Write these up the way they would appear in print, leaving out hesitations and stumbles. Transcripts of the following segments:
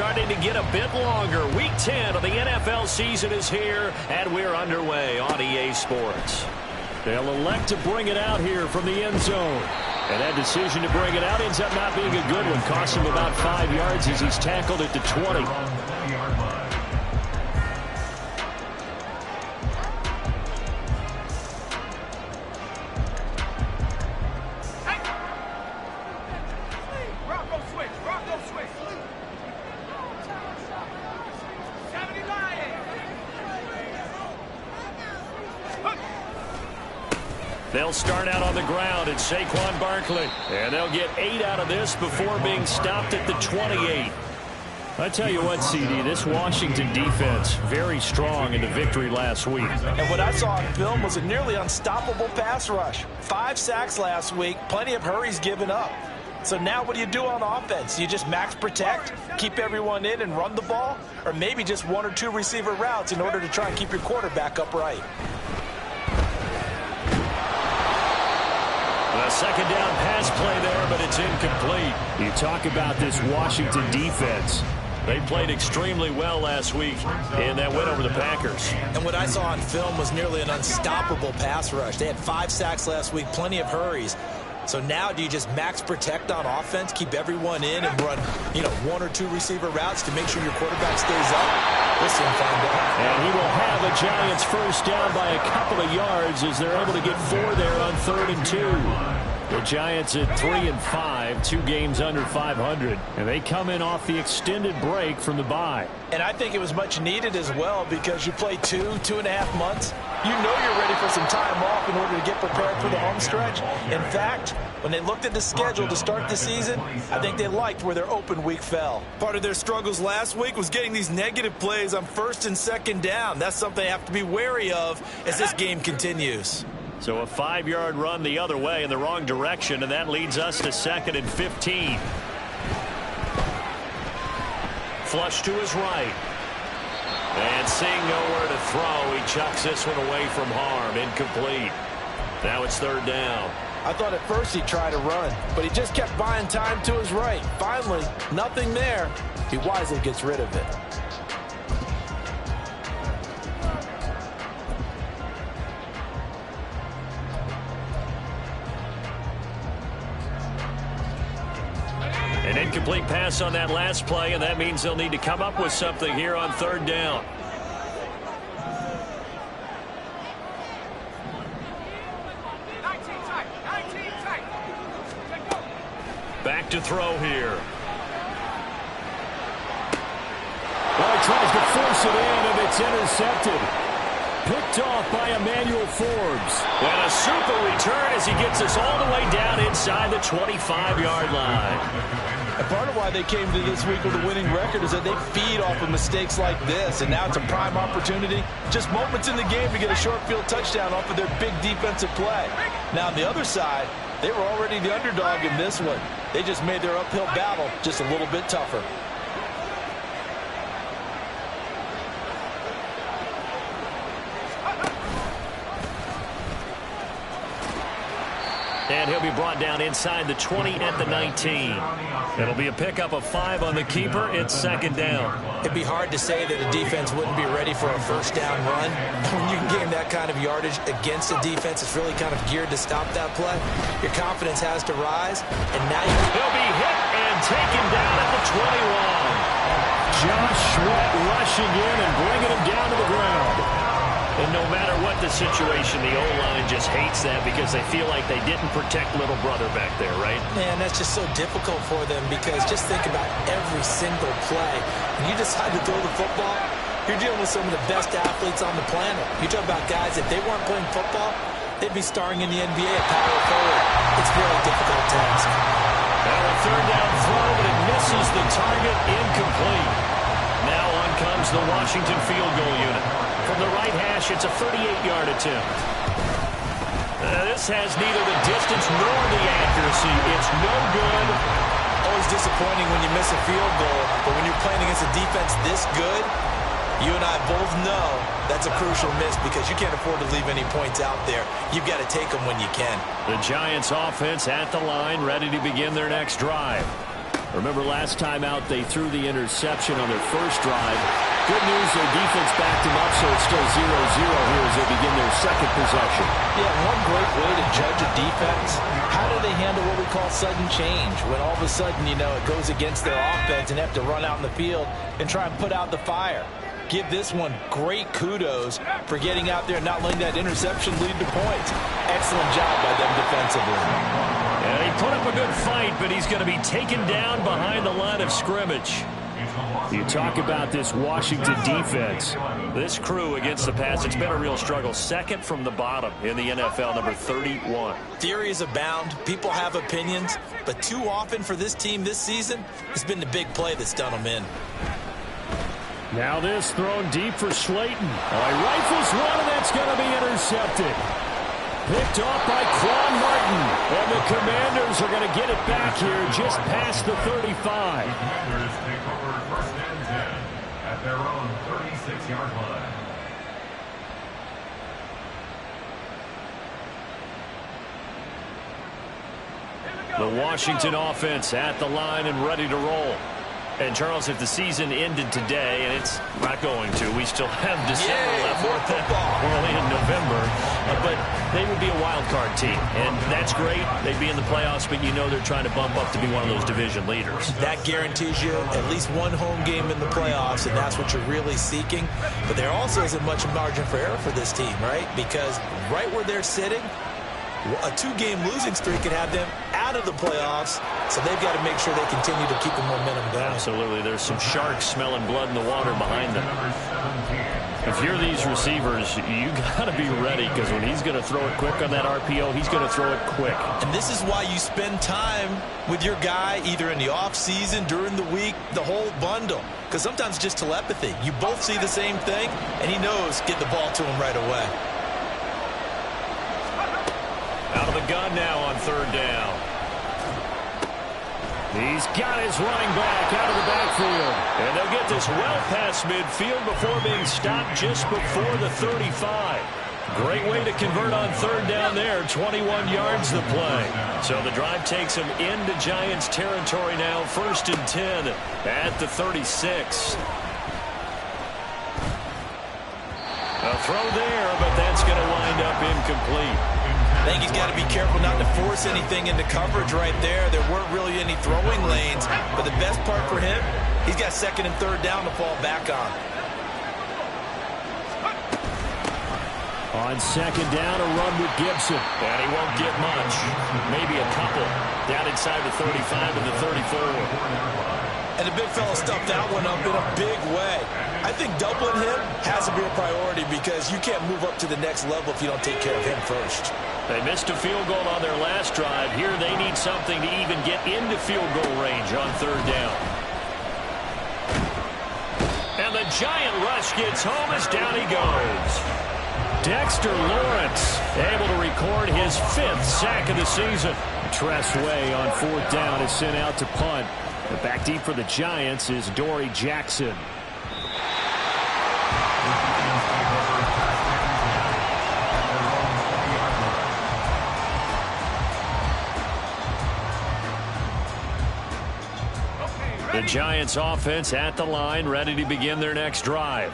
starting to get a bit longer. Week 10 of the NFL season is here, and we're underway on EA Sports. They'll elect to bring it out here from the end zone. And that decision to bring it out ends up not being a good one. Costs him about 5 yards as he's tackled at the 20. They'll start out on the ground at Saquon Barkley. And they'll get 8 out of this before being stopped at the 28. I tell you what, CD, this Washington defense, very strong in the victory last week. And what I saw on film was a nearly unstoppable pass rush. 5 sacks last week, plenty of hurries given up. So now what do you do on offense? You just max protect, keep everyone in and run the ball? Or maybe just 1 or 2 receiver routes in order to try and keep your quarterback upright? A second down pass play there, but it's incomplete. You talk about this Washington defense. They played extremely well last week in that win over the Packers. And what I saw on film was nearly an unstoppable pass rush. They had 5 sacks last week, plenty of hurries. So now do you just max protect on offense, keep everyone in and run, 1 or 2 receiver routes to make sure your quarterback stays up? We'll soon find out. And he will have the Giants first down by a couple of yards as they're able to get 4 there on 3rd and 2. The Giants at 3-5, 2 games under 500, and they come in off the extended break from the bye. And I think it was much needed as well because you play 2.5 months. You know you're ready for some time off in order to get prepared for the home stretch. In fact, when they looked at the schedule to start the season, I think they liked where their open week fell. Part of their struggles last week was getting these negative plays on 1st and 2nd down. That's something they have to be wary of as this game continues. So a 5-yard run the other way in the wrong direction, and that leads us to 2nd and 15. Flush to his right. And seeing nowhere to throw, he chucks this one away from harm. Incomplete. Now it's 3rd down. I thought at first he'd try to run, but he just kept buying time to his right. Finally, nothing there. He wisely gets rid of it. An incomplete pass on that last play, and that means they'll need to come up with something here on 3rd down. Back to throw here. Well, he tries to force it in, and it's intercepted. Picked off by Emmanuel Forbes. And a super return as he gets us all the way down inside the 25-yard line. And part of why they came to this week with a winning record is that they feed off of mistakes like this, and now it's a prime opportunity. Just moments in the game to get a short field touchdown off of their big defensive play. Now on the other side, they were already the underdog in this one. They just made their uphill battle just a little bit tougher. And he'll be brought down inside the 20 at the 19. It'll be a pickup of 5 on the keeper. It's 2nd down. It'd be hard to say that a defense wouldn't be ready for a first down run. When you can gain that kind of yardage against a defense, it's really kind of geared to stop that play. Your confidence has to rise, and now he'll be hit and taken down at the 21. Josh Sweat rushing in and bringing him down to the ground. And no matter what the situation, the O-line just hates that because they feel like they didn't protect little brother back there, right? Man, that's just so difficult for them because just think about every single play. When you decide to throw the football, you're dealing with some of the best athletes on the planet. You talk about guys, if they weren't playing football, they'd be starring in the NBA at power forward. It's a very difficult task. Now a 3rd down throw, but it misses the target. Incomplete. Now on comes the Washington field goal unit. From the right hash, it's a 38-yard attempt. This has neither the distance nor the accuracy. It's no good. Always disappointing when you miss a field goal, but when you're playing against a defense this good, you and I both know that's a crucial miss because you can't afford to leave any points out there. You've got to take them when you can. The Giants offense at the line, ready to begin their next drive. Remember last time out they threw the interception on their first drive. Good news, their defense backed them up, so it's still 0-0 here as they begin their second possession. Yeah, one great way to judge a defense, how do they handle what we call sudden change? When all of a sudden, you know, it goes against their offense and they have to run out in the field and try and put out the fire. Give this one great kudos for getting out there and not letting that interception lead to points. Excellent job by them defensively. And he put up a good fight, but he's going to be taken down behind the line of scrimmage. You talk about this Washington defense. This crew against the pass, it's been a real struggle. Second from the bottom in the NFL, number 31. Theories abound. People have opinions. But too often for this team this season, it's been the big play that's done them in. Now this thrown deep for Slayton. He rifles one, and that's going to be intercepted. Picked off by Quan Martin. And the Commanders are going to get it back here just past the 35. Commanders take over first and 10 at their own 36-yard line. The Washington offense at the line and ready to roll. And, Charles, if the season ended today, and it's not going to, we still have December left. More football. We're only in November. But they would be a wild card team. And that's great. They'd be in the playoffs, but you know they're trying to bump up to be one of those division leaders. That guarantees you at least one home game in the playoffs, and that's what you're really seeking. But there also isn't much margin for error for this team, right? Because right where they're sitting, a two-game losing streak could have them out of the playoffs, so they've got to make sure they continue to keep the momentum going. Absolutely. There's some sharks smelling blood in the water behind them. If you're these receivers, you got to be ready, because when he's going to throw it quick on that RPO, he's going to throw it quick. And this is why you spend time with your guy either in the offseason, during the week, the whole bundle. Because sometimes it's just telepathy. You both see the same thing, and he knows get the ball to him right away. Out of the gun now on third down. He's got his running back out of the backfield. And they'll get this well past midfield before being stopped just before the 35. Great way to convert on third down there. 21 yards the play. So the drive takes them into Giants territory now. 1st and 10 at the 36. A throw there, but that's going to wind up incomplete. I think he's got to be careful not to force anything into coverage right there. There weren't really any throwing lanes, but the best part for him, he's got 2nd and 3rd down to fall back on. On 2nd down, a run with Gibson. And he won't get much. Maybe a couple. Down inside the 35 and the 34. And the big fella stuffed that one up in a big way. I think doubling him has to be a priority, because you can't move up to the next level if you don't take care of him first. They missed a field goal on their last drive. Here they need something to even get into field goal range on third down. And the giant rush gets home as down he goes. Dexter Lawrence able to record his 5th sack of the season. Tress Way on 4th down is sent out to punt. But back deep for the Giants is Dory Jackson. The Giants offense at the line, ready to begin their next drive.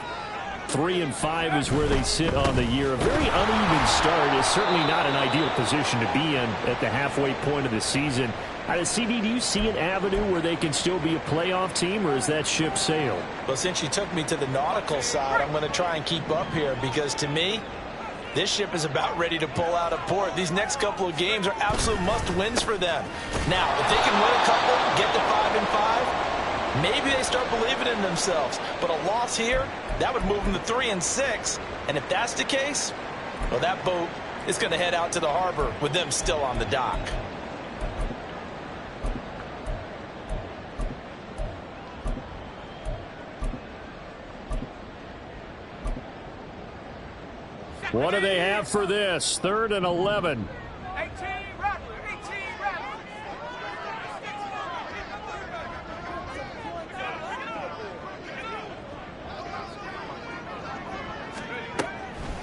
3-5 is where they sit on the year. A very uneven start is certainly not an ideal position to be in at the halfway point of the season. CD, do you see an avenue where they can still be a playoff team, or is that ship sailed? Well, since you took me to the nautical side, I'm going to try and keep up here, because to me, this ship is about ready to pull out of port. These next couple of games are absolute must-wins for them. Now, if they can win a couple, get to 5-5, maybe they start believing in themselves. But a loss here, that would move them to 3-6. And if that's the case, well, that boat is going to head out to the harbor with them still on the dock. What do they have for this? 3rd and 11. 18 Rattler.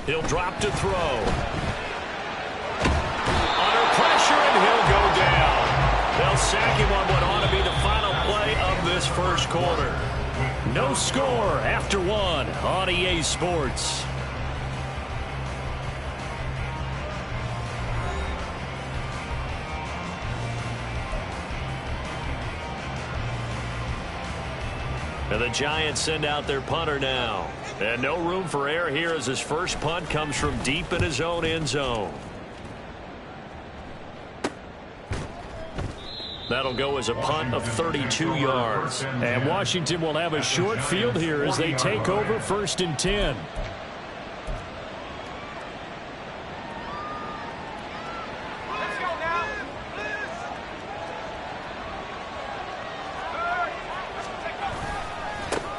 He'll drop to throw. Under pressure, and he'll go down. They'll sack him on what ought to be the final this first quarter. No score after one on EA Sports. And the Giants send out their punter now. And no room for error here as his first punt comes from deep in his own end zone. That'll go as a punt of 32 yards. And Washington will have a short field here as they take over 1st and 10.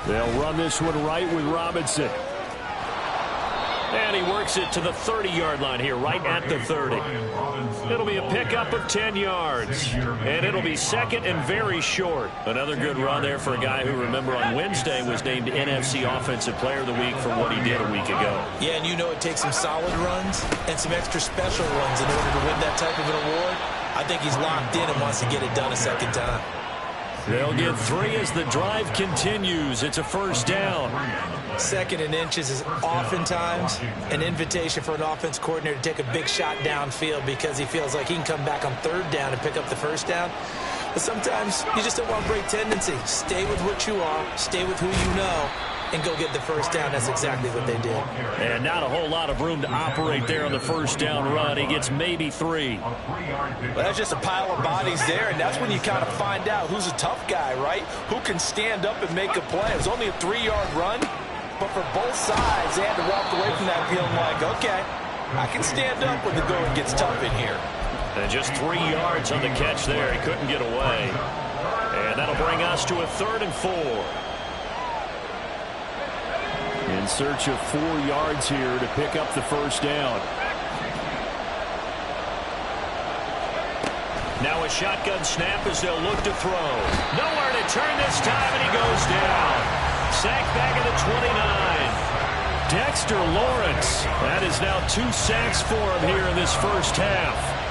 They'll run this one right with Robinson. And he works it to the 30-yard line here, right at the 30. It'll be a pickup of 10 yards. And it'll be second and very short. Another good run there for a guy who, remember, on Wednesday was named NFC Offensive Player of the Week for what he did a week ago. Yeah, and you know it takes some solid runs and some extra special runs in order to win that type of an award. I think he's locked in and wants to get it done a second time. They'll get 3 as the drive continues. It's a first down. 2nd and inches is oftentimes an invitation for an offense coordinator to take a big shot downfield because he feels like he can come back on 3rd down and pick up the first down. But sometimes you just don't want to break tendency. Stay with what you are, stay with who you know, and go get the first down. That's exactly what they did. And not a whole lot of room to operate there on the first down run. He gets maybe 3. Well, that's just a pile of bodies there, and that's when you kind of find out who's a tough guy, right? Who can stand up and make a play. It was only a 3-yard run, but for both sides, they had to walk away from that feeling like, okay, I can stand up when the going gets tough in here. And just 3 yards on the catch there. He couldn't get away. And that'll bring us to a 3rd and 4. In search of 4 yards here to pick up the first down. Now a shotgun snap as they'll look to throw. Nowhere to turn this time, and he goes down. Sacked back at the 29. Dexter Lawrence. That is now 2 sacks for him here in this first half.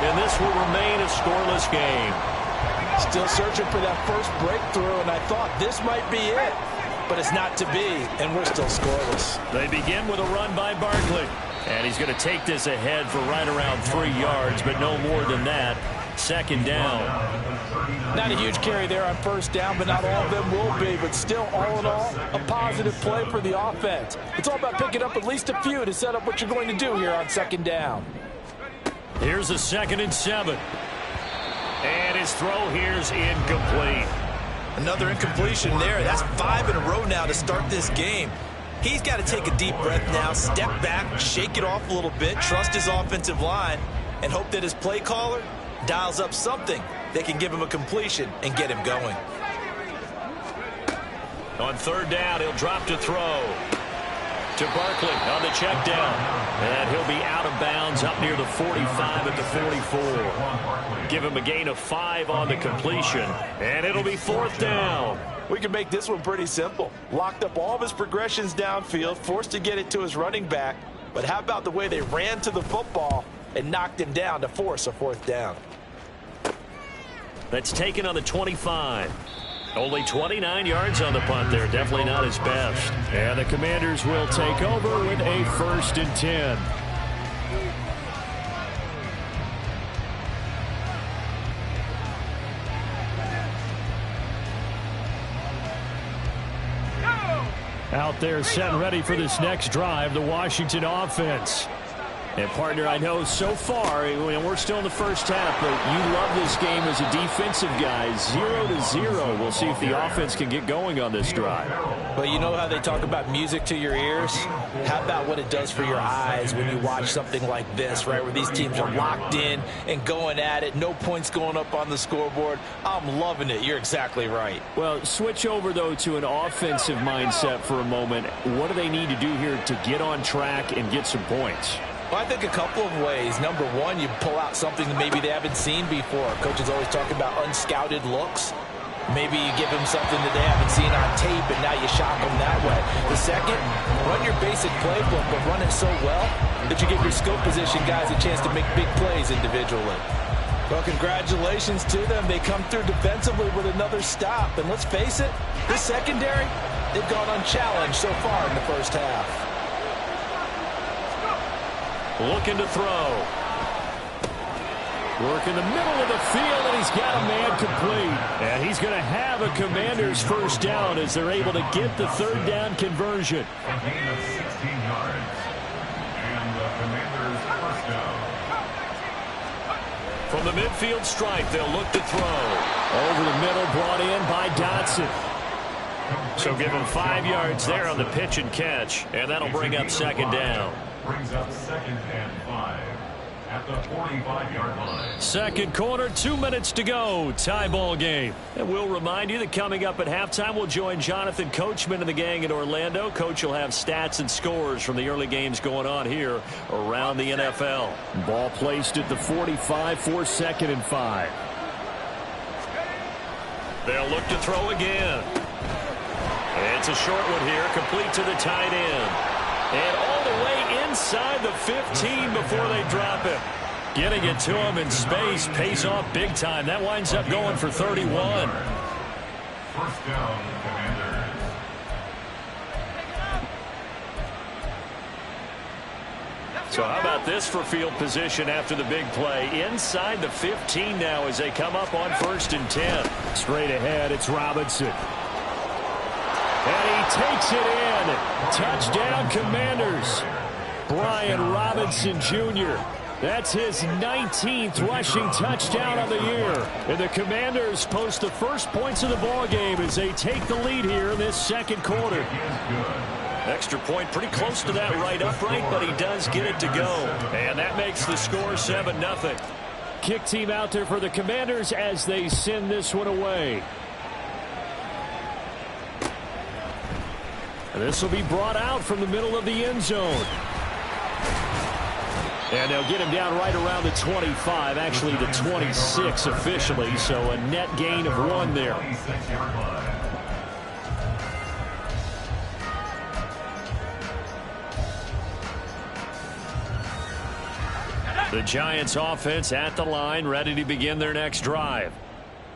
And this will remain a scoreless game. Still searching for that first breakthrough, and I thought this might be it. But it's not to be, and we're still scoreless. They begin with a run by Barkley. And he's going to take this ahead for right around 3 yards, but no more than that. 2nd down. Not a huge carry there on first down, but not all of them will be. But still, all in all, a positive play for the offense. It's all about picking up at least a few to set up what you're going to do here on 2nd down. Here's a 2nd and 7. And his throw here's incomplete. Another incompletion there. That's 5 in a row now to start this game. He's got to take a deep breath now, step back, shake it off a little bit, trust his offensive line, and hope that his play caller dials up something that can give him a completion and get him going. On 3rd down, he'll drop to throw. To Barkley on the check down. And he'll be out of bounds up near the 45 at the 44. Give him a gain of 5 on the completion. And it'll be 4th down. We can make this one pretty simple. Locked up all of his progressions downfield, forced to get it to his running back. But how about the way they ran to the football and knocked him down to force a 4th down? That's taken on the 25. Only 29 yards on the punt there. Definitely not his best. And the Commanders will take over with a 1st and 10. Out there set and ready for this next drive, the Washington offense. And, partner, I know so far, we're still in the first half, but you love this game as a defensive guy. 0-0. We'll see if the offense can get going on this drive. Well, you know how they talk about music to your ears? How about what it does for your eyes when you watch something like this, right, where these teams are locked in and going at it, no points going up on the scoreboard? I'm loving it. You're exactly right. Well, switch over, though, to an offensive mindset for a moment. What do they need to do here to get on track and get some points? Well, I think a couple of ways. Number one, you pull out something that maybe they haven't seen before. Coaches always talk about unscouted looks. Maybe you give them something that they haven't seen on tape, and now you shock them that way. The second, run your basic playbook, but run it so well that you give your skill position guys a chance to make big plays individually. Well, congratulations to them. They come through defensively with another stop. And let's face it, this secondary, they've gone unchallenged so far in the first half. Looking to throw. Work in the middle of the field, and he's got a man complete. And he's going to have a Commanders first down as they're able to get the third down conversion. A gain of 16 yards. And the Commanders first down. From the midfield stripe, they'll look to throw. Over the middle, brought in by Dotson. So give him 5 yards there on the pitch and catch, and that'll bring up second down. Brings up 2nd and 5 at the 45-yard line. Second quarter, 2 minutes to go. Tie ball game. And we'll remind you that coming up at halftime, we'll join Jonathan Coachman and the gang in Orlando. Coach will have stats and scores from the early games going on here around the NFL. Ball placed at the 45 for 2nd and 5. They'll look to throw again. It's a short one here, complete to the tight end. And all the way inside the 15 before they drop him. Getting it to him in space pays off big time. That winds up going for 31. First down, Commanders. So how about this for field position after the big play? Inside the 15 now as they come up on 1st and 10. Straight ahead, it's Robinson. And he takes it in. Touchdown, Commanders. Brian Robinson Jr. That's his 19th rushing touchdown of the year. And the Commanders post the first points of the ball game as they take the lead here in this second quarter. Extra point pretty close to that right upright, but he does get it to go. And that makes the score 7-0. Kick team out there for the Commanders as they send this one away. And this will be brought out from the middle of the end zone. And they'll get him down right around the 25, actually the 26 officially, so a net gain of 1 there. The Giants offense at the line, ready to begin their next drive.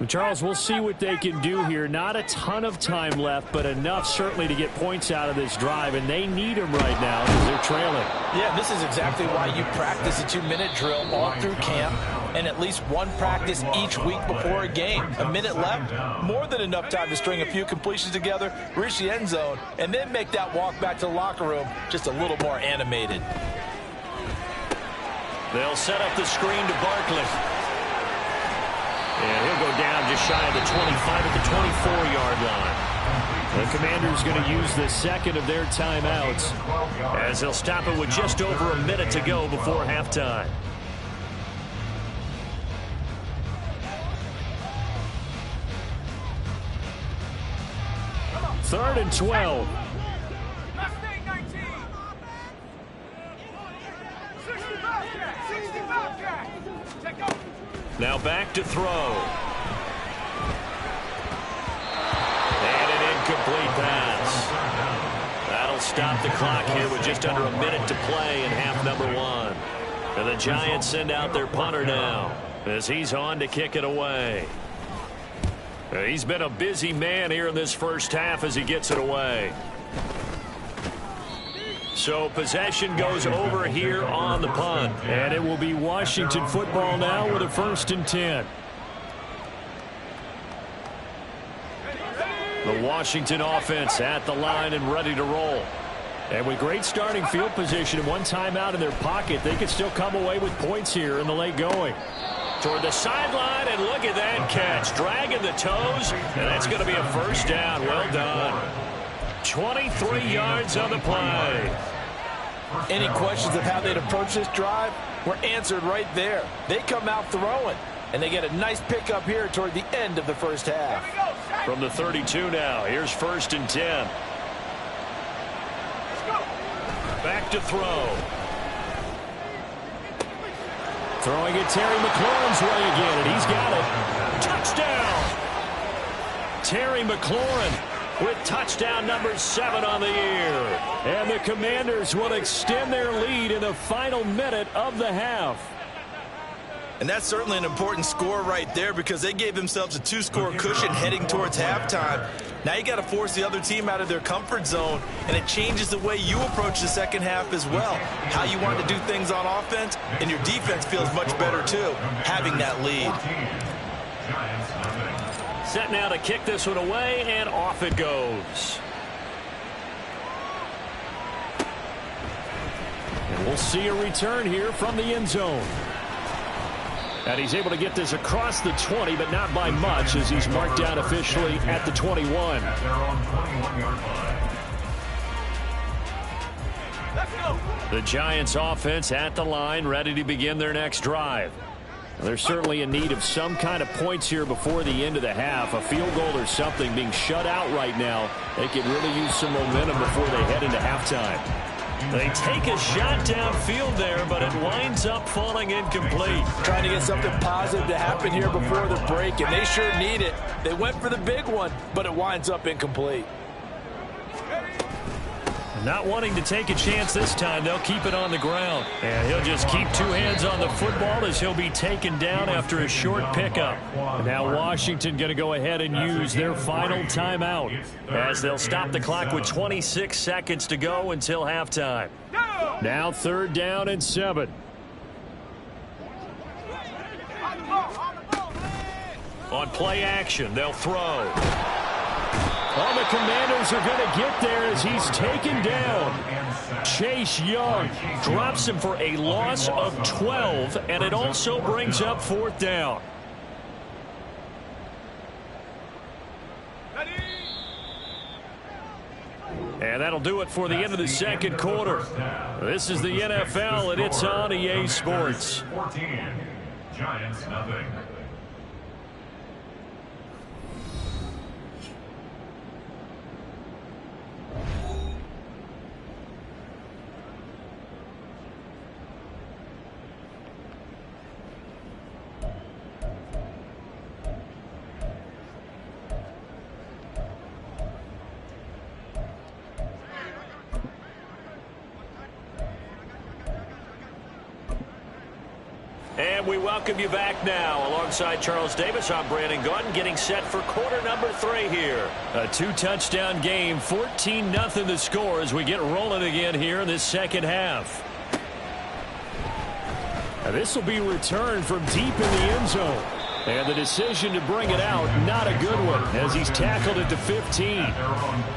Charles, we'll see what they can do here. Not a ton of time left, but enough certainly to get points out of this drive, and they need them right now because they're trailing. Yeah, this is exactly why you practice a 2-minute drill all through camp and at least one practice each week before a game. A minute left, more than enough time to string a few completions together, reach the end zone, and then make that walk back to the locker room just a little more animated. They'll set up the screen to Barkley. And he'll go down just shy of the 25 at the 24-yard line. The Commanders going to use the second of their timeouts as they'll stop it with just over a minute to go before halftime. Third and 12. Now back to throw. And an incomplete pass. That'll stop the clock here with just under a minute to play in half number 1. And the Giants send out their punter now as he's on to kick it away. He's been a busy man here in this first half as he gets it away. So possession goes over here on the punt. And it will be Washington football now with a 1st and 10. The Washington offense at the line and ready to roll. And with great starting field position and one timeout in their pocket, they can still come away with points here in the late going. Toward the sideline, and look at that catch. Dragging the toes, and that's going to be a first down. Well done. 23 yards on the play. Any questions of how they'd approach this drive were answered right there. They come out throwing, and they get a nice pickup here toward the end of the first half. From the 32 now, here's 1st and 10. Back to throw. Throwing it Terry McLaurin's way again, and he's got it. Touchdown! Terry McLaurin with touchdown number 7 on the year. And the Commanders will extend their lead in the final minute of the half. And that's certainly an important score right there because they gave themselves a 2-score cushion heading towards halftime. Now you got to force the other team out of their comfort zone, and it changes the way you approach the second half as well. How you want to do things on offense, and your defense feels much better too, having that lead. Set now to kick this one away, and off it goes. And we'll see a return here from the end zone. And he's able to get this across the 20, but not by much, as he's marked down officially at the 21. The Giants offense at the line, ready to begin their next drive. They're certainly in need of some kind of points here before the end of the half. A field goal or something, being shut out right now. They could really use some momentum before they head into halftime. They take a shot downfield there, but it winds up falling incomplete. Trying to get something positive to happen here before the break, and they sure need it. They went for the big one, but it winds up incomplete. Not wanting to take a chance this time, they'll keep it on the ground. And he'll just keep 2 hands on the football as he'll be taken down after a short pickup. And now Washington going to go ahead and use their final timeout, as they'll stop the clock with 26 seconds to go until halftime. Now 3rd down and 7. On play action, they'll throw. Oh, the Commanders are going to get there as he's taken down. Chase Young Drops him for a loss of 12, and it also brings up 4th down. And that'll do it for the end of the second quarter. This is the NFL, and it's on EA Sports. 14, Giants nothing. And we welcome you back now. Alongside Charles Davis, I'm Brandon Gaudin, getting set for quarter number 3 here. A 2-touchdown game, 14-0 the score as we get rolling again here in this second half. And this will be returned from deep in the end zone. And the decision to bring it out, not a good one, as he's tackled at the 15.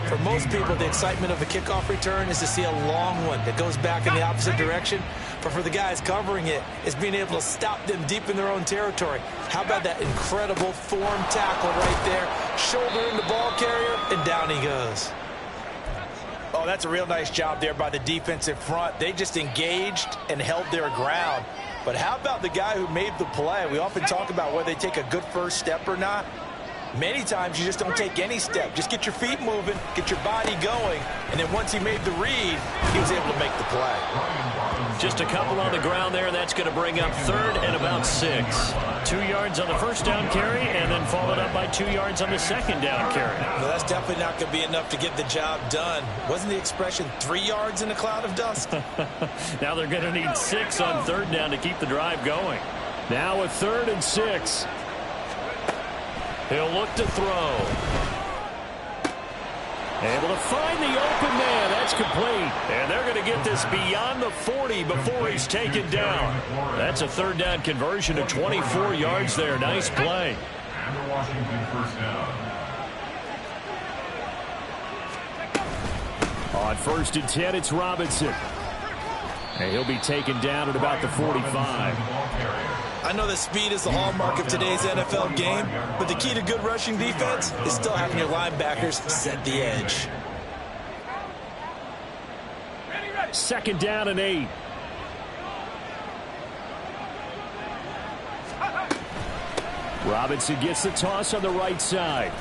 For most people, the excitement of a kickoff return is to see a long one that goes back in the opposite direction. But for the guys covering it, it's being able to stop them deep in their own territory. How about that incredible form tackle right there? Shoulder in the ball carrier, and down he goes. Oh, that's a real nice job there by the defensive front. They just engaged and held their ground. But how about the guy who made the play? We often talk about whether they take a good first step or not. Many times you just don't take any step. Just get your feet moving, get your body going, and then once he made the read, he was able to make the play. Just a couple on the ground there. That's going to bring up 3rd and about 6. 2 yards on the first down carry, and then followed up by 2 yards on the second down carry. Well, that's definitely not going to be enough to get the job done. Wasn't the expression 3 yards in a cloud of dust? Now they're going to need 6 on 3rd down to keep the drive going. Now a 3rd and 6. He'll look to throw. Able to find the open man. That's complete. And they're going to get this beyond the 40 before he's taken down. That's a 3rd down conversion of 24 yards there. Nice play. And the Washington first down. On 1st and 10, it's Robinson. And he'll be taken down at about the 45. I know that speed is the hallmark of today's NFL game, but the key to good rushing defense is still having your linebackers set the edge. 2nd down and 8. Robinson gets the toss on the right side.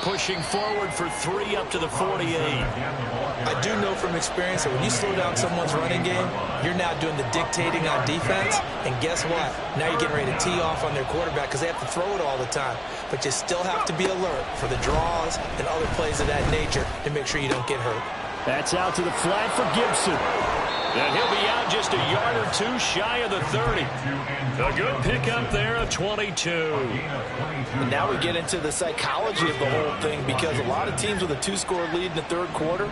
pushing forward for 3 up to the 48. I do know from experience that when you slow down someone's running game, you're now doing the dictating on defense. And guess what? Now you're getting ready to tee off on their quarterback because they have to throw it all the time. But you still have to be alert for the draws and other plays of that nature to make sure you don't get hurt. That's out to the flat for Gibson. And he'll be out just a yard or 2 shy of the 30. A good pickup there of 22. And now we get into the psychology of the whole thing, because a lot of teams with a 2-score lead in the third quarter,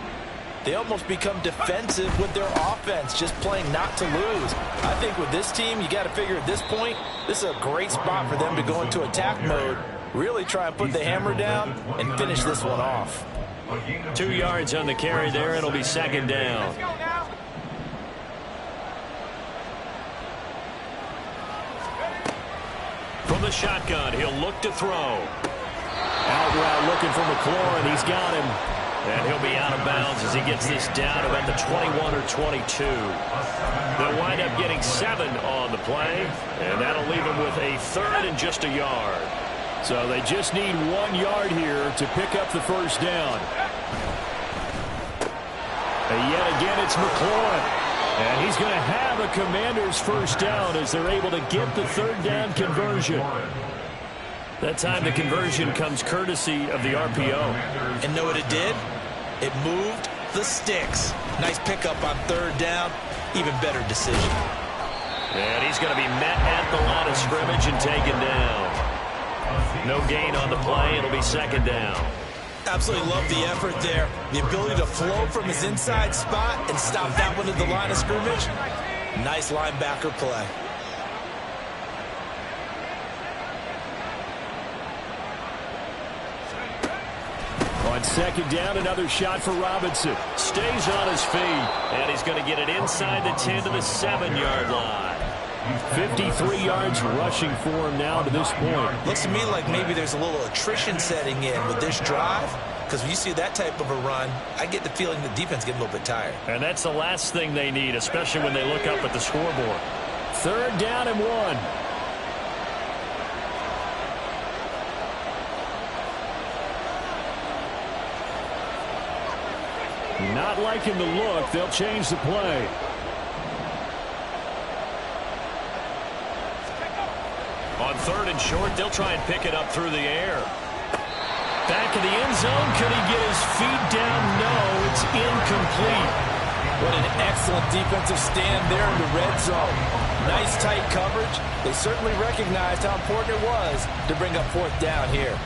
they almost become defensive with their offense, just playing not to lose. I think with this team, you got to figure at this point, this is a great spot for them to go into attack mode, really try and put the hammer down and finish this one off. 2 yards on the carry there. It'll be second down. From the shotgun, he'll look to throw. Out route looking for McLaurin. He's got him. And he'll be out of bounds as he gets this down about the 21 or 22. They'll wind up getting 7 on the play, and that'll leave them with a 3rd and just a yard. So they just need 1 yard here to pick up the first down. And yet again, it's McLaurin. And he's going to have a Commanders first down as they're able to get the 3rd down conversion. That time the conversion comes courtesy of the RPO. And know what it did? It moved the sticks. Nice pickup on 3rd down. Even better decision. And he's going to be met at the line of scrimmage and taken down. No gain on the play. It'll be second down. Absolutely love the effort there. The ability to flow from his inside spot and stop that one at the line of scrimmage. Nice linebacker play. On second down, another shot for Robinson. Stays on his feet, and he's going to get it inside the 10 to the 7-yard line. 53 yards rushing for him now to this point. Looks to me like maybe there's a little attrition setting in with this drive, because when you see that type of a run, I get the feeling the defense getting a little bit tired. And that's the last thing they need, especially when they look up at the scoreboard. 3rd down and 1. Not liking the look. They'll change the play. On 3rd and short, they'll try and pick it up through the air. Back in the end zone. Could he get his feet down? No, it's incomplete. What an excellent defensive stand there in the red zone. Nice tight coverage. They certainly recognized how important it was to bring up 4th down here.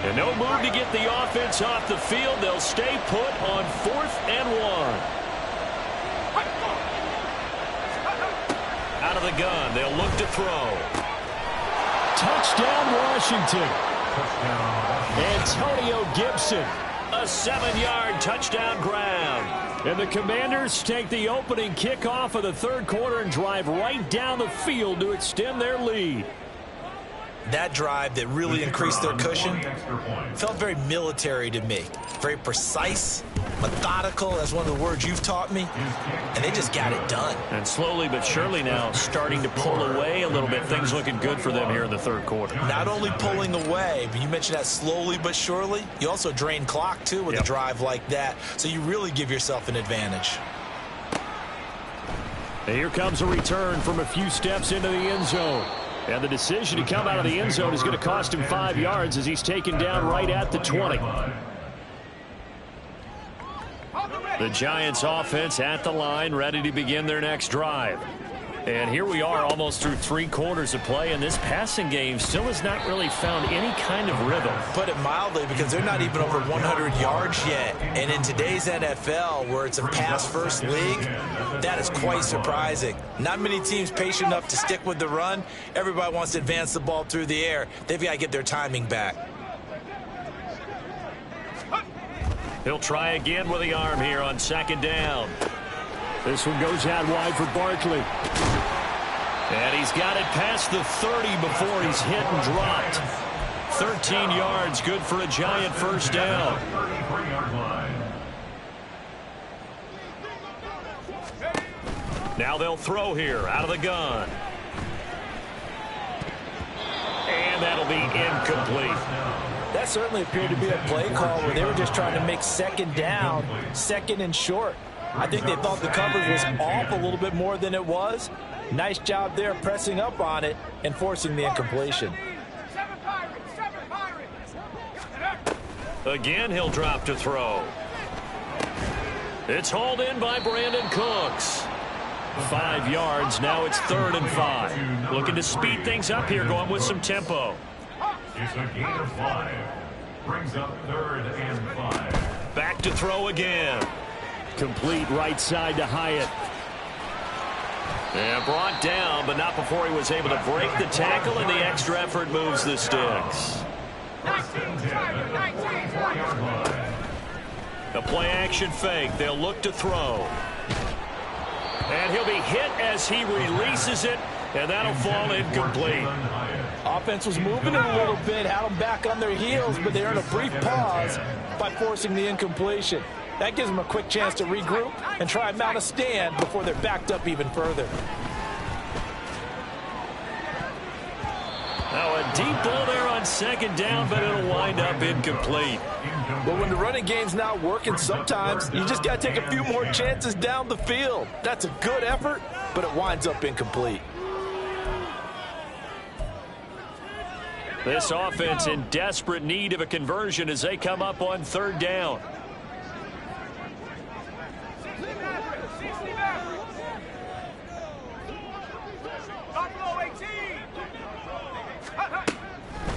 And no move to get the offense off the field. They'll stay put on 4th and 1. Out of the gun, they'll look to throw. Touchdown, Washington. Antonio Gibson, a 7-yard touchdown grab. And the Commanders take the opening kickoff of the 3rd quarter and drive right down the field to extend their lead. That drive that really increased their cushion felt very military to me. Very precise, methodical, that's one of the words you've taught me. And they just got it done. And slowly but surely now starting to pull away a little bit. Things looking good for them here in the 3rd quarter. Not only pulling away, but you mentioned that slowly but surely. You also drain clock, too, with a drive like that. So you really give yourself an advantage. And here comes a return from a few steps into the end zone. And the decision to come out of the end zone is going to cost him 5 yards as he's taken down right at the 20. The Giants offense at the line, ready to begin their next drive. And here we are almost through 3 quarters of play, and this passing game still has not really found any kind of rhythm. Put it mildly, because they're not even over 100 yards yet. And in today's NFL, where it's a pass-first league, that is quite surprising. Not many teams patient enough to stick with the run. Everybody wants to advance the ball through the air. They've got to get their timing back. He'll try again with the arm here on 2nd down. This one goes out wide for Barkley. And he's got it past the 30 before he's hit and dropped. 13 yards, good for a Giant first down. 33-yard line. Now they'll throw here out of the gun. And that'll be incomplete. That certainly appeared to be a play call where they were just trying to make second down, second and short. I think they thought the coverage was off a little bit more than it was. Nice job there pressing up on it and forcing the incompletion. Again, he'll drop to throw. It's hauled in by Brandon Cooks. 5 yards. Now it's 3rd and 5. Looking to speed things up here, going with some tempo. It's a gain of 5. Brings up 3rd and 5. Back to throw again. Complete right side to Hyatt. And brought down, but not before he was able to break the tackle, and the extra effort moves the sticks. The play action fake. They'll look to throw. And he'll be hit as he releases it, and that'll fall incomplete. Offense was moving it a little bit, had them back on their heels, but they earned a brief pause by forcing the incompletion. That gives them a quick chance to regroup and try and mount a stand before they're backed up even further. Now a deep ball there on second down, but it'll wind up incomplete. But when the running game's not working, sometimes you just got to take a few more chances down the field. That's a good effort, but it winds up incomplete. This offense in desperate need of a conversion as they come up on 3rd down.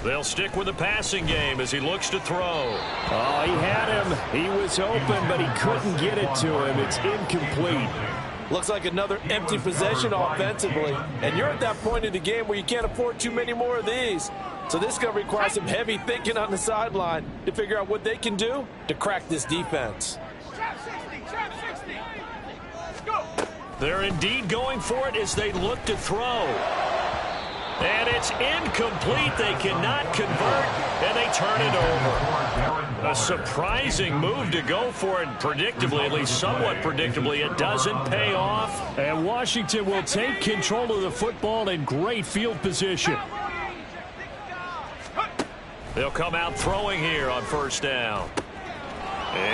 They'll stick with the passing game as he looks to throw. Oh, he had him. He was open, but he couldn't get it to him. It's incomplete. Looks like another empty possession offensively. And you're at that point in the game where you can't afford too many more of these. So this is going to require some heavy thinking on the sideline to figure out what they can do to crack this defense. They're indeed going for it as they look to throw. And it's incomplete. They cannot convert, and they turn it over. A surprising move to go for it. Predictably, at least somewhat predictably, it doesn't pay off. And Washington will take control of the football in great field position. They'll come out throwing here on 1st down.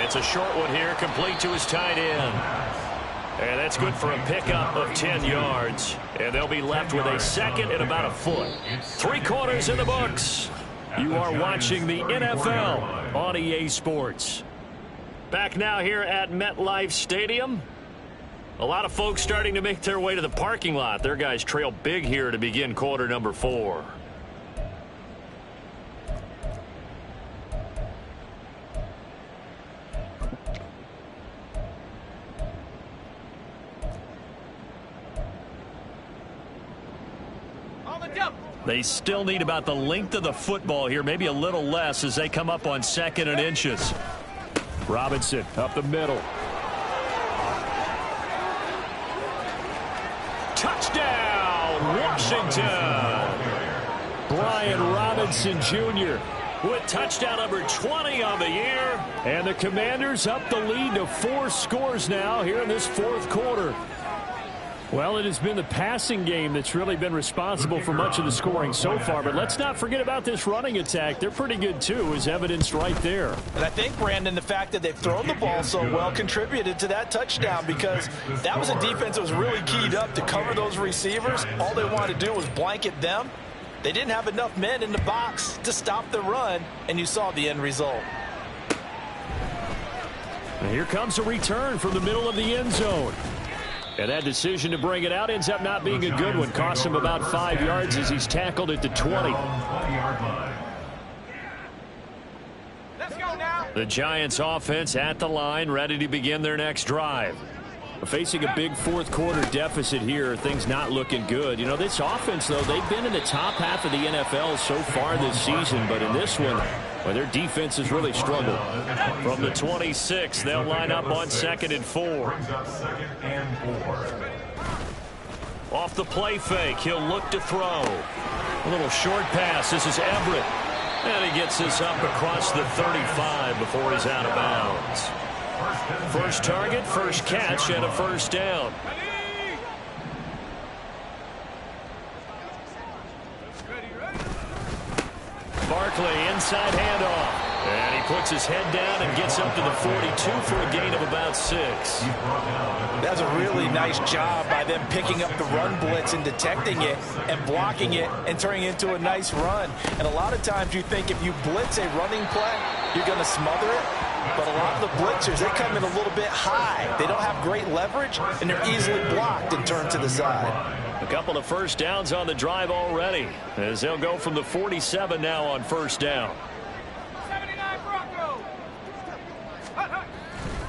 It's a short one here, complete to his tight end. And that's good for a pickup of 10 yards. And they'll be left with a 2nd and about a foot. 3 quarters in the books. You are watching the NFL on EA Sports. Back now here at MetLife Stadium. A lot of folks starting to make their way to the parking lot. Their guys trail big here to begin quarter number 4. They still need about the length of the football here, maybe a little less as they come up on 2nd and inches. Robinson up the middle. Touchdown, Washington! Brian Robinson Jr. with touchdown number 20 on the year. And the Commanders up the lead to 4 scores now here in this 4th quarter. Well, it has been the passing game that's really been responsible for much of the scoring so far. But let's not forget about this running attack. They're pretty good, too, as evidenced right there. And I think, Brandon, the fact that they've thrown the ball so well contributed to that touchdown because that was a defense that was really keyed up to cover those receivers. All they wanted to do was blanket them. They didn't have enough men in the box to stop the run, and you saw the end result. And here comes a return from the middle of the end zone. And that decision to bring it out ends up not being a good one. Cost him about 5 yards as he's tackled at the 20. Let's go now. The Giants offense at the line, ready to begin their next drive. Facing a big 4th quarter deficit here, things not looking good. You know, this offense, though, they've been in the top half of the NFL so far this season. But in this one, well, their defense has really struggled. From the 26, they'll line up on 2nd and 4. Off the play fake, he'll look to throw. A little short pass. This is Everett. And he gets this up across the 35 before he's out of bounds. First target, first catch, and a first down. Barkley inside handoff. And he puts his head down and gets up to the 42 for a gain of about 6. That's a really nice job by them picking up the run blitz and detecting it and blocking it and turning it into a nice run. And a lot of times you think if you blitz a running play, you're going to smother it. But a lot of the blitzers, they come in a little bit high. They don't have great leverage, and they're easily blocked and turned to the side. A couple of first downs on the drive already, as they'll go from the 47 now on first down.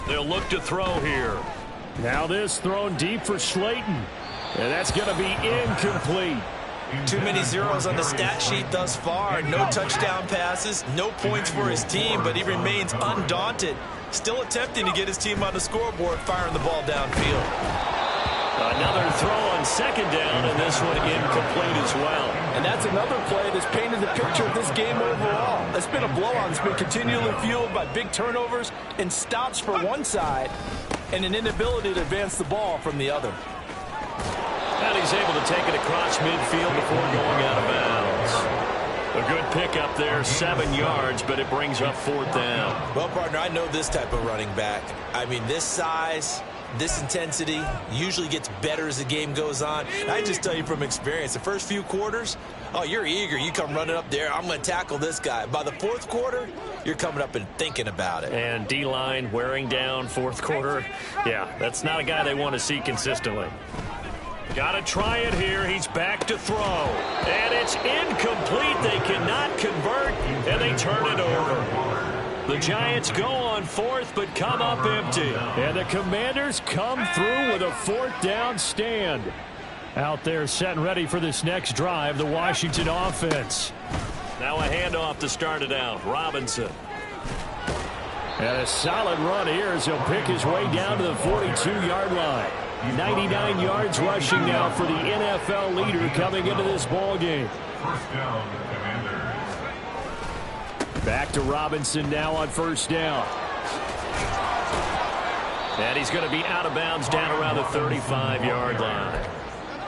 They'll look to throw here. Now this thrown deep for Slayton. And that's going to be incomplete. Too many zeros on the stat sheet thus far. No touchdown passes, no points for his team, but he remains undaunted. Still attempting to get his team on the scoreboard, firing the ball downfield. Another throw on second down, and this one incomplete as well. And that's another play that's painted the picture of this game overall. It's been a blowout. It's been continually fueled by big turnovers and stops for one side and an inability to advance the ball from the other. And he's able to take it across midfield before going out of bounds. A good pickup there, 7 yards, but it brings up fourth down. Well, partner, I know this type of running back. I mean, this size, this intensity usually gets better as the game goes on. And I just tell you from experience, the first few quarters, oh, you're eager. You come running up there, I'm going to tackle this guy. By the fourth quarter, you're coming up and thinking about it. And D-line wearing down fourth quarter. Yeah, that's not a guy they want to see consistently. Got to try it here. He's back to throw. And it's incomplete. They cannot convert, and they turn it over. The Giants go on fourth, but come up empty. And the Commanders come through with a fourth down stand. Out there set and ready for this next drive, the Washington offense. Now a handoff to start it out. Robinson. And a solid run here as he'll pick his way down to the 42-yard line. 99 yards rushing now for the NFL leader coming into this ball game. First down, Commanders. Back to Robinson now on first down. And he's going to be out of bounds down around the 35-yard line.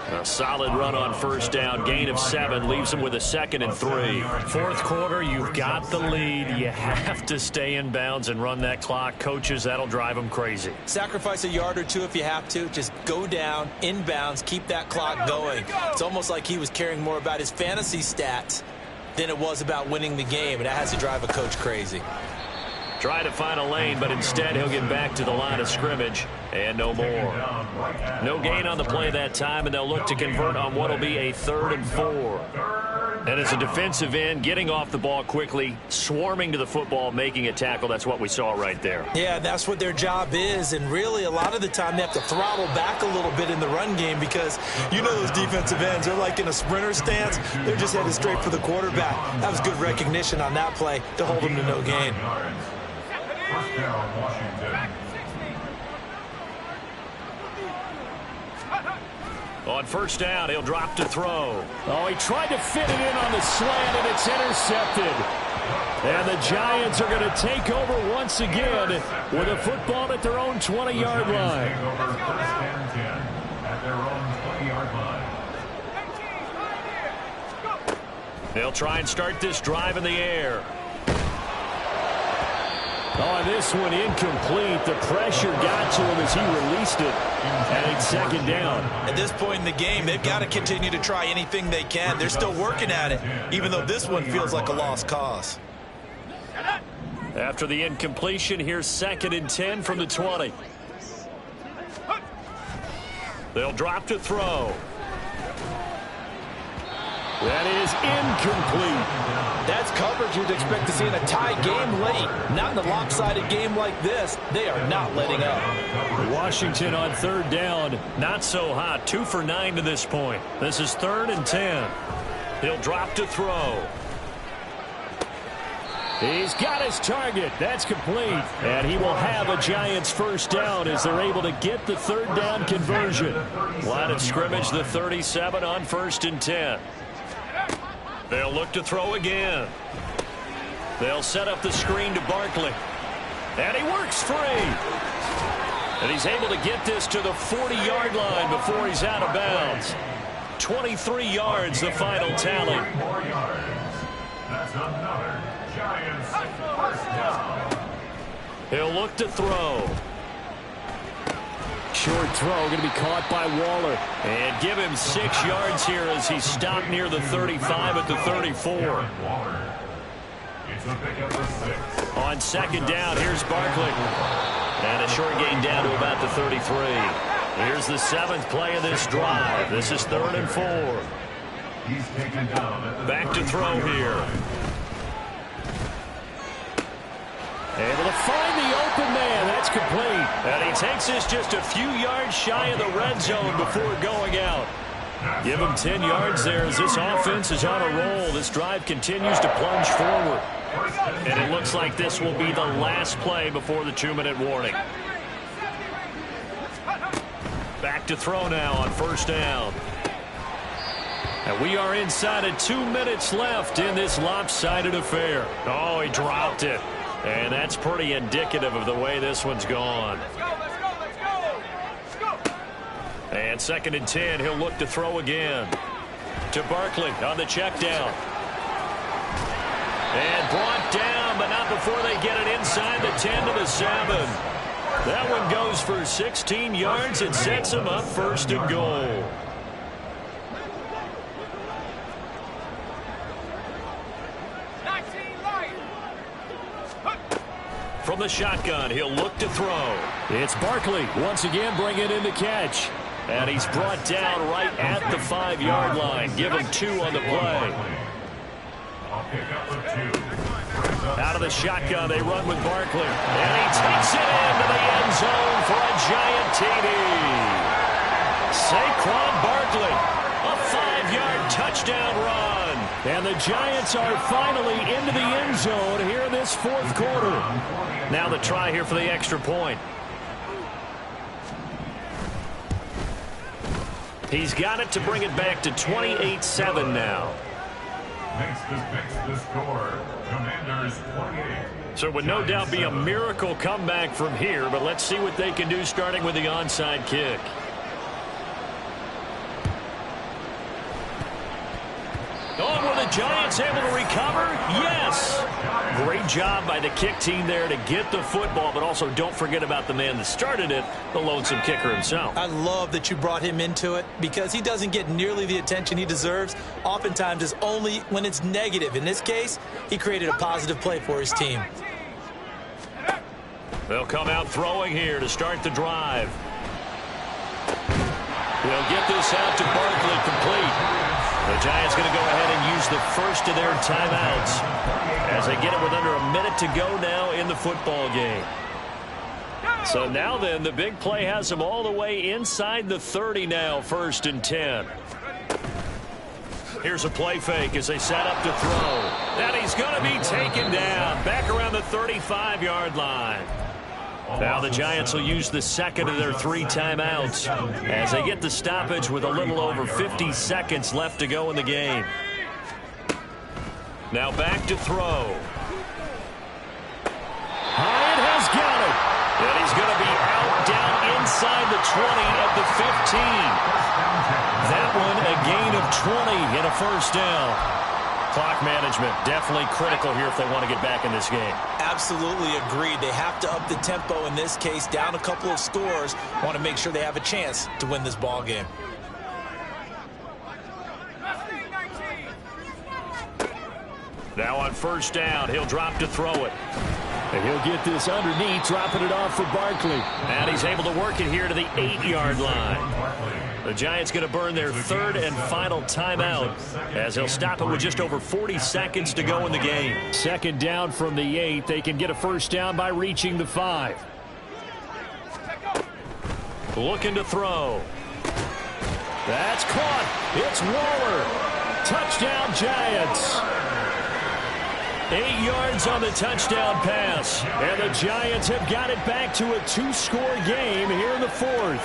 A solid run on first down. Gain of 7 leaves him with a 2nd and 3. Fourth quarter, you've got the lead. You have to stay in bounds and run that clock. Coaches, that'll drive them crazy. Sacrifice a yard or two if you have to. Just go down, in bounds, keep that clock going. It's almost like he was caring more about his fantasy stats than it was about winning the game, and that has to drive a coach crazy. Try to find a lane, but instead he'll get back to the line of scrimmage, and no more. No gain on the play that time, and they'll look to convert on what will be a 3rd and 4. And as a defensive end, getting off the ball quickly, swarming to the football, making a tackle, that's what we saw right there. Yeah, that's what their job is, and really a lot of the time they have to throttle back a little bit in the run game because you know those defensive ends, they're like in a sprinter stance. They're just headed straight for the quarterback. That was good recognition on that play to hold them to no gain. First down, Washington. On first down, he'll drop to throw. Oh, he tried to fit it in on the slant, and it's intercepted. And the Giants are going to take over once again with a football at their own 20-yard line. Take over first and 10 at their own 20-yard line. They'll try and start this drive in the air. Oh, this one incomplete. The pressure got to him as he released it. And it's 2nd down. At this point in the game, they've got to continue to try anything they can. They're still working at it, even though this one feels like a lost cause. After the incompletion, here's 2nd and 10 from the 20. They'll drop to throw. That is incomplete. That's coverage you'd expect to see in a tie game late. Not in a lopsided game like this. They are not letting up. Washington on 3rd down. Not so hot. 2 for 9 to this point. This is 3rd and 10. He'll drop to throw. He's got his target. That's complete. And he will have a Giants first down as they're able to get the 3rd down conversion. Line of scrimmage, the 37 on 1st and 10. They'll look to throw again. They'll set up the screen to Barkley. And he works free. And he's able to get this to the 40-yard line before he's out of bounds. 23 yards, the final tally. 4 yards. That's another Giants first down. He'll look to throw. Short throw going to be caught by Waller. And give him 6 yards here as he stopped near the 35 at the 34. It's a pickup of 6. On second down, here's Barkley. And a short gain down to about the 33. Here's the 7th play of this drive. This is 3rd and 4. He's taken down at the Back to throw here. Able to find the open man. That's complete. And he takes this just a few yards shy of the red zone before going out. Give him 10 yards there as this offense is on a roll. This drive continues to plunge forward. And it looks like this will be the last play before the 2-minute warning. Back to throw now on first down. And we are inside of 2 minutes left in this lopsided affair. Oh, he dropped it. And that's pretty indicative of the way this one's gone. And 2nd and 10, he'll look to throw again. To Barkley on the check down. And brought down, but not before they get it inside the 10 to the 7. That one goes for 16 yards and sets him up 1st and goal. From the shotgun, he'll look to throw. It's Barkley once again bringing in the catch. And he's brought down right at the 5-yard line. Give him 2 on the play. Out of the shotgun, they run with Barkley. And he takes it into the end zone for a giant TD. Saquon Barkley, a 5-yard touchdown run. And the Giants are finally into the end zone here in this 4th quarter. Now the try here for the extra point. He's got it to bring it back to 28-7 now. Makes the score. Commanders 28. So it would no doubt be a miracle comeback from here, but let's see what they can do starting with the onside kick. Oh, were the Giants able to recover? Yes. Great job by the kick team there to get the football, but also don't forget about the man that started it, the lonesome kicker himself. I love that you brought him into it because he doesn't get nearly the attention he deserves. Oftentimes it's only when it's negative. In this case, he created a positive play for his team. They'll come out throwing here to start the drive. They'll get this out to Barkley complete. The Giants going to go ahead and use the first of their timeouts as they get it with under a minute to go now in the football game. So now then, the big play has them all the way inside the 30 now, 1st and 10. Here's a play fake as they set up to throw. And he's going to be taken down back around the 35-yard line. Now the Giants will use the 2nd of their 3 timeouts as they get the stoppage with a little over 50 seconds left to go in the game. Now back to throw. Hyatt has got it. And he's going to be out down inside the 20 at the 15. That one a gain of 20 and a 1st down. Clock management definitely critical here if they want to get back in this game. Absolutely agreed. They have to up the tempo in this case, down a couple of scores. Want to make sure they have a chance to win this ball game. Now on 1st down, he'll drop to throw it. And he'll get this underneath, dropping it off for Barkley. And he's able to work it here to the 8-yard line. The Giants going to burn their 3rd and final timeout as they'll stop it with just over 40 seconds to go in the game. 2nd down from the 8. They can get a 1st down by reaching the 5. Looking to throw. That's caught. It's Waller. Touchdown, Giants. 8 yards on the touchdown pass. And the Giants have got it back to a 2-score game here in the 4th.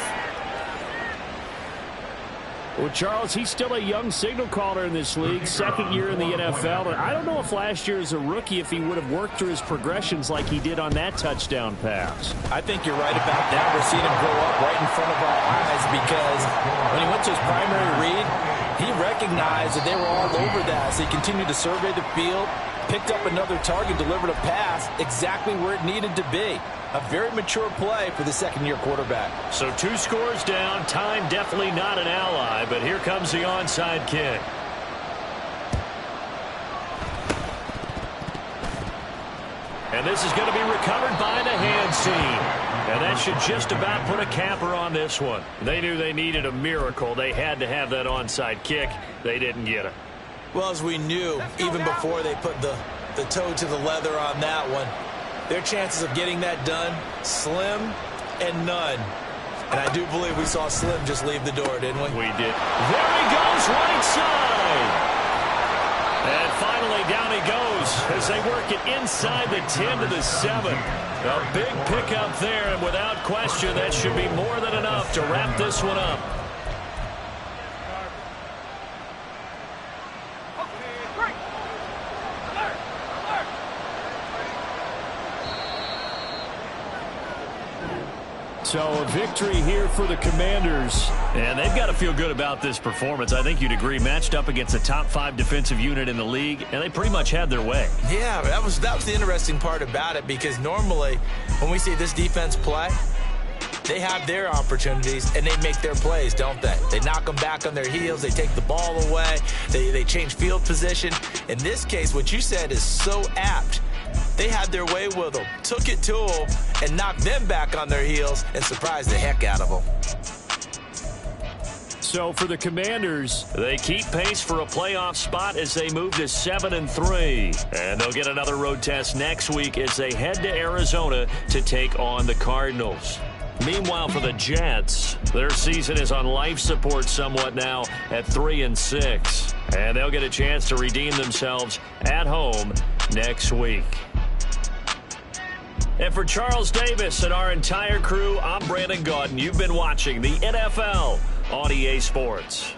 Well, Charles, he's still a young signal caller in this league, second year in the NFL. And I don't know if last year as a rookie, if he would have worked through his progressions like he did on that touchdown pass. I think you're right about that. We're seeing him grow up right in front of our eyes because when he went to his primary read, he recognized that they were all over that. So he continued to survey the field, picked up another target, delivered a pass exactly where it needed to be. A very mature play for the second-year quarterback. So 2 scores down. Time definitely not an ally, but here comes the onside kick. And this is going to be recovered by the hands team. And that should just about put a capper on this one. They knew they needed a miracle. They had to have that onside kick. They didn't get it. Well, as we knew, even before they put the toe to the leather on that one, their chances of getting that done, slim and none. And I do believe we saw Slim just leave the door, didn't we? We did. There he goes, right side. And finally, down he goes as they work it inside the 10 to the 7. A big pickup there, and without question, that should be more than enough to wrap this one up. So a victory here for the Commanders. And they've got to feel good about this performance. I think you'd agree, matched up against a top 5 defensive unit in the league, and they pretty much had their way. Yeah, that was the interesting part about it, because normally when we see this defense play, they have their opportunities and they make their plays, don't they? They knock them back on their heels. They take the ball away. They change field position. In this case, what you said is so apt. They had their way with them, took it to them, and knocked them back on their heels and surprised the heck out of them. So for the Commanders, they keep pace for a playoff spot as they move to 7-3. And they'll get another road test next week as they head to Arizona to take on the Cardinals. Meanwhile, for the Jets, their season is on life support somewhat now at 3-6. And they'll get a chance to redeem themselves at home next week. And for Charles Davis and our entire crew, I'm Brandon Gaudin. You've been watching the NFL on EA Sports.